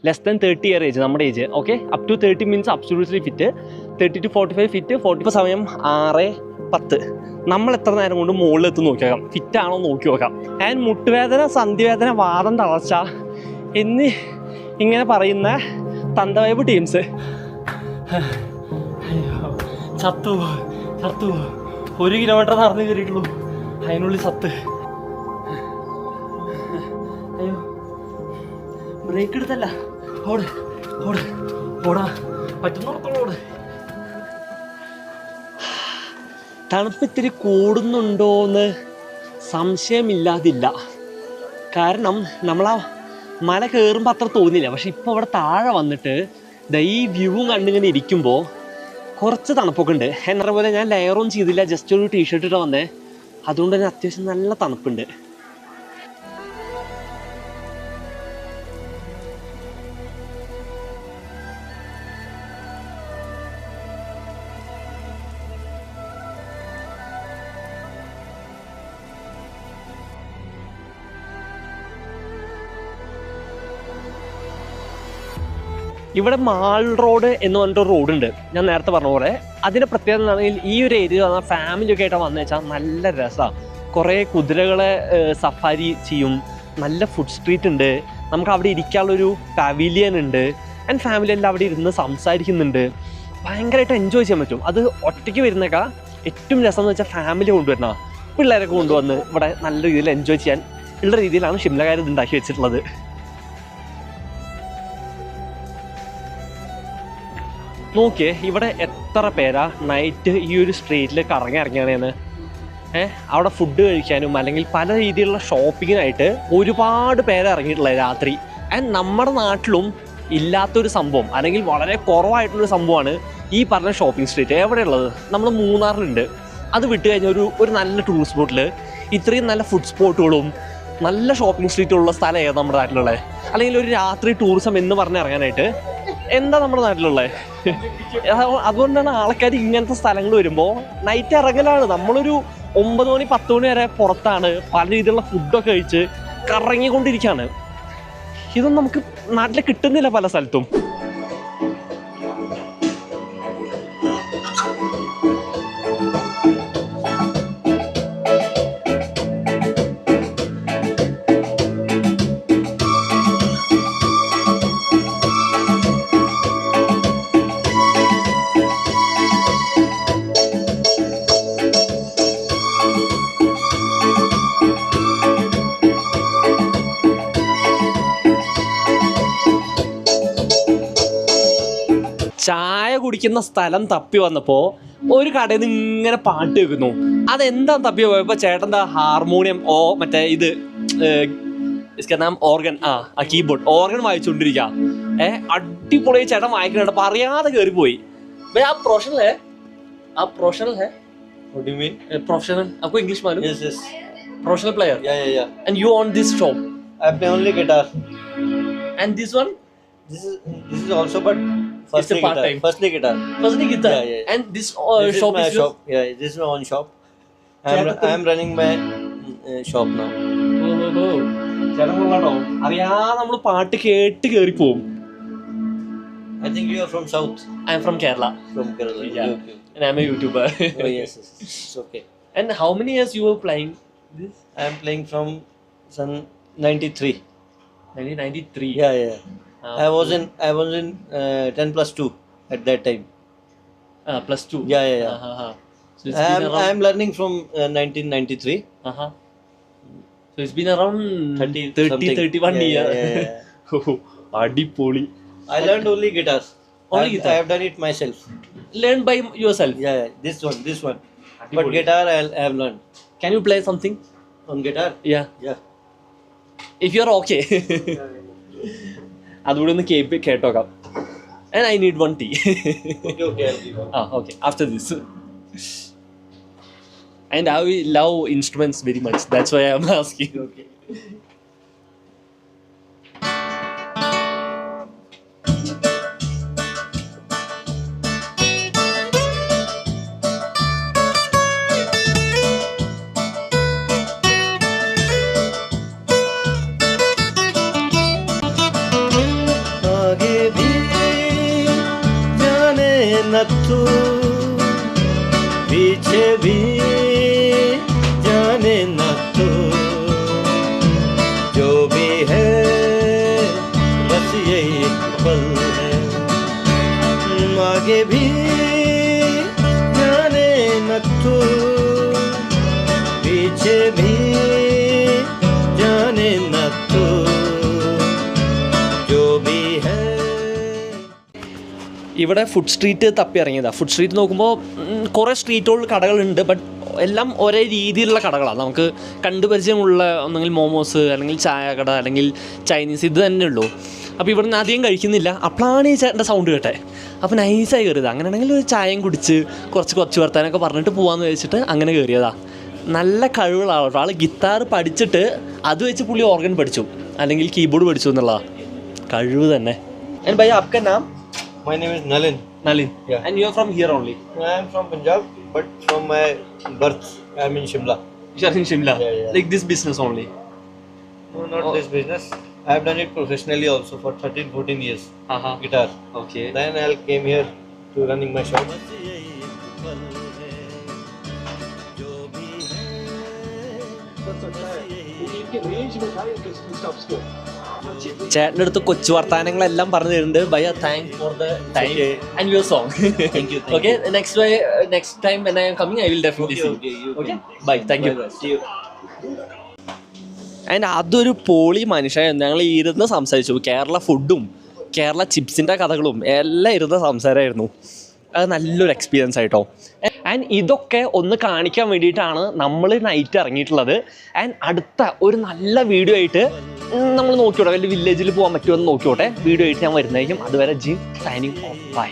Less than 30 year age, നമ്മുടെ age. Okay, up to 30 means absolutely fit. 30 to 45 fit. 40 സമയം 6:10. നമ്മൾ എത്ര നേരം കൊണ്ട് മുകളിലെത്തി നോക്കി നോക്കാം, ഫിറ്റാണോ നോക്കി നോക്കാം. ആൻഡ് മുട്ടുവേദന, സന്ധിവേദന, വാദം, തളർച്ച എന്നീ ഇങ്ങനെ പറയുന്ന തന്തവൈബ് ടീംസ് ചത്തു 1 കിലോമീറ്റർ നടന്ന് കയറിയിട്ടുള്ളൂ, അതിനുള്ളിൽ സത്ത്. അയ്യോ, ബ്രേക്ക് എടുത്തല്ല, ഓടാ പറ്റുന്നോടത്തോളം. തണുപ്പ് ഇത്തിരി കൂടുന്നുണ്ടോയെന്ന് സംശയമില്ലാതില്ല. കാരണം നമ്മളാ മല കയറുമ്പോൾ അത്ര തോന്നില്ല. പക്ഷെ ഇപ്പോൾ അവിടെ താഴെ വന്നിട്ട് ഈ വ്യൂവും കണ്ടിങ്ങനെ ഇരിക്കുമ്പോൾ കുറച്ച് തണുപ്പൊക്കെ ഉണ്ട്. എന്നെ പോലെ ഞാൻ ലെയറൊന്നും ചെയ്തില്ല, ജസ്റ്റ് ഒരു ടീഷർട്ട് ഇട്ട് വന്നേ. അതുകൊണ്ട് തന്നെ അത്യാവശ്യം നല്ല തണുപ്പുണ്ട്. ഇവിടെ മാൾ റോഡ് എന്ന് പറഞ്ഞിട്ടൊരു റോഡുണ്ട്, ഞാൻ നേരത്തെ പറഞ്ഞ പോലെ. അതിൻ്റെ പ്രത്യേകത എന്താണെങ്കിൽ ഈ ഒരു ഏരിയ ഫാമിലിയൊക്കെ ആയിട്ട് വന്നു വെച്ചാൽ നല്ല രസമാണ്. കുറേ കുതിരകളെ സഫാരി ചെയ്യും, നല്ല ഫുഡ് സ്ട്രീറ്റ് ഉണ്ട്, നമുക്ക് അവിടെ ഇരിക്കാനുള്ളൊരു പവിലിയൻ ഉണ്ട്. ആൻഡ് ഫാമിലി എല്ലാം അവിടെ ഇരുന്ന് സംസാരിക്കുന്നുണ്ട്. ഭയങ്കരമായിട്ട് എൻജോയ് ചെയ്യാൻ പറ്റും. അത് ഒറ്റയ്ക്ക് വരുന്നേക്കാൾ ഏറ്റവും രസം എന്ന് വെച്ചാൽ ഫാമിലി കൊണ്ടുവരണ പിള്ളേരൊക്കെ കൊണ്ടുവന്ന് ഇവിടെ നല്ല രീതിയിൽ എൻജോയ് ചെയ്യാൻ ഉള്ള രീതിയിലാണ് ഷിംലക്കാർ ഇത് ഉണ്ടാക്കി വെച്ചിട്ടുള്ളത്. നോക്കിയേ, ഇവിടെ എത്ര പേരാ നൈറ്റ് ഈ ഒരു സ്ട്രീറ്റിൽ ഇറങ്ങിയാണേന്ന്. അവിടെ ഫുഡ് കഴിക്കാനും അല്ലെങ്കിൽ പല രീതിയിലുള്ള ഷോപ്പിങ്ങിനായിട്ട് ഒരുപാട് പേര് ഇറങ്ങിയിട്ടുള്ളത് രാത്രി. ആൻഡ് നമ്മുടെ നാട്ടിലും ഇല്ലാത്തൊരു സംഭവം അല്ലെങ്കിൽ വളരെ കുറവായിട്ടുള്ളൊരു സംഭവമാണ് ഈ പറഞ്ഞ ഷോപ്പിംഗ് സ്ട്രീറ്റ്. എവിടെയുള്ളത്? നമ്മൾ മൂന്നാറിലുണ്ട്. അത് വിട്ട് കഴിഞ്ഞാൽ ഒരു നല്ല ടൂറിസ്റ്റ് സ്പോട്ടിൽ ഇത്രയും നല്ല ഫുഡ് സ്പോട്ടുകളും നല്ല ഷോപ്പിംഗ് സ്ട്രീറ്റുള്ള സ്ഥലം ഏതാണ് നമ്മുടെ നാട്ടിലുള്ളത്? അല്ലെങ്കിൽ ഒരു രാത്രി ടൂറിസം എന്ന് പറഞ്ഞ് ഇറങ്ങാനായിട്ട് എന്താ നമ്മുടെ നാട്ടിലുള്ളത്? അതുകൊണ്ടാണ് ആൾക്കാർ ഇങ്ങനത്തെ സ്ഥലങ്ങൾ വരുമ്പോൾ നൈറ്റ് ഇറങ്ങലാണ്. നമ്മളൊരു 9 മണി 10 മണി വരെ പുറത്താണ്, പല രീതിയിലുള്ള ഫുഡൊക്കെ കഴിച്ച് കറങ്ങിക്കൊണ്ടിരിക്കുകയാണ്. ഇതൊന്നും നമുക്ക് നാട്ടിൽ കിട്ടുന്നില്ല പല സ്ഥലത്തും. ചായ കുടിക്കുന്ന സ്ഥലം തപ്പി വന്നപ്പോൾ ഒരു കടയിൽ നിന്ന് ഇങ്ങനെ പാട്ട് കേൾക്കുന്നു. അതെന്താ തപ്പി പോയപ്പോൾ ചേട്ടൻ്റെ ഹാർമോണിയം മറ്റേ ഇത് ഓർഗൻ കീബോർഡ് ഓർഗൻ വായിച്ചുകൊണ്ടിരിക്കുക. അടിപൊളി ചേട്ടൻ വായിക്കുന്നുണ്ട്. അപ്പോൾ അറിയാതെ കയറിപ്പോയി. प्रोफेशनल है What do you mean? Professional आपको इंग्लिश मालूम? Yes. Professional player. Yeah. And you own this shop? I play only guitar. And this one? This is also, but firstly part time. Firstly guitar. Yeah. And this this shop is my is shop. Yeah, this is my own shop. I am running my shop now. ചേട്ടൻ കൊള്ളാട്ടോ. അറിയാതെ നമ്മൾ പാട്ട് കേട്ട് കയറിപ്പോവും. I think you are from South. I am from Kerala. From Kerala. Yeah. Okay. And I am a YouTuber. Oh yes. It's okay. And how many years you were playing this? I am playing from 93. 1993. Yeah. I was in 10+2 at that time. +2. Yeah. So it's been around... I am learning from 1993. So it's been around 31 years. Yeah. Adipoli. I learned only guitars. Guitar. I have done it myself. Learned by yourself? Yeah. This one. But guitar I have learned. Can you play something? On guitar? Yeah. If you are okay. അതുകൂടെ ഒന്ന് കേട്ടോക്കാം. And I need one tea. Okay. I'll give you. Okay. After this. And I love instruments very much. That's why I'm asking. Okay. न तू पीछे भी जाने न तू जो भी है बस यही पल है आगे भी जाने न तू पीछे भी जाने न तू जो भी है. ഇവിടെ ഫുഡ് സ്ട്രീറ്റ് തപ്പി ഇറങ്ങിയതാണ്. ഫുഡ് സ്ട്രീറ്റ് നോക്കുമ്പോൾ കുറേ സ്ട്രീറ്റുകളിൽ കടകളുണ്ട്, ബട്ട് എല്ലാം ഒരേ രീതിയിലുള്ള കടകളാണ്. നമുക്ക് കണ്ടുപരിചയമുള്ള ഒന്നെങ്കിൽ മോമോസ് അല്ലെങ്കിൽ ചായ കട അല്ലെങ്കിൽ ചൈനീസ് ഇത് തന്നെ ഉള്ളൂ. അപ്പോൾ ഇവിടെ നിന്ന് അധികം കഴിക്കുന്നില്ല. അപ്പോഴാണ് ഈ ചേട്ടൻ്റെ സൗണ്ട് കേട്ടെ. അപ്പോൾ നൈസായി കയറിയതാണ്. അങ്ങനെയാണെങ്കിൽ ഒരു ചായയും കുടിച്ച് കുറച്ച് വർത്താനൊക്കെ പറഞ്ഞിട്ട് പോകാമെന്ന് വെച്ചിട്ട് അങ്ങനെ കയറിയതാണ്. നല്ല കഴിവുള്ള ആളോട്ടോ. ആൾ ഗിത്താർ പഠിച്ചിട്ട് അത് വെച്ച് പുള്ളി ഓർഗൻ പഠിച്ചു അല്ലെങ്കിൽ കീബോർഡ് പഠിച്ചു എന്നുള്ളതാണ് കഴിവ് തന്നെ. ആൻഡ് ഭയ്യ ആപ്കാ നാം? My name is Nalin. Nalin. Yeah. And you are from here only? I am from Punjab, but from my birth, I am in Shimla. You are in Shimla? Yeah. Like this business only? No, not this business. I have done it professionally also for 13-14 years. Uh-huh. Guitar. Okay. Then I came here to running my shop. ചേട്ടൻ്റെ അടുത്ത് കൊച്ചു വർത്താനങ്ങളെല്ലാം പറഞ്ഞു തരുന്നുണ്ട്. ഭയ്യ thank for the time and your song. Thank you. Okay, next time when I am coming I will definitely see. Okay, bye. Thank you. See you. And അതൊരു poly മനുഷ്യൻ. ഞങ്ങൾ ഇരുന്ന് സംസാരിച്ചു. കേരള ഫുഡും കേരള ചിപ്സിൻ്റെ കഥകളും എല്ലാം ഇരുന്ന സംസാരമായിരുന്നു. അത് നല്ലൊരു എക്സ്പീരിയൻസ് ആയിട്ടോ. ആൻഡ് ഇതൊക്കെ ഒന്ന് കാണിക്കാൻ വേണ്ടിയിട്ടാണ് നമ്മൾ നൈറ്റ് ഇറങ്ങിയിട്ടുള്ളത്. ആൻഡ് അടുത്ത ഒരു നല്ല വീഡിയോ ആയിട്ട് നമ്മൾ നോക്കിയോട്ടെ, വലിയ വില്ലേജിൽ പോകാൻ പറ്റുമെന്ന് നോക്കിയോട്ടെ. വീഡിയോ ആയിട്ട് ഞാൻ വരുന്നതായിരിക്കും. അതുവരെ ജിം സൈനിങ് ഓഫ്. ബൈ.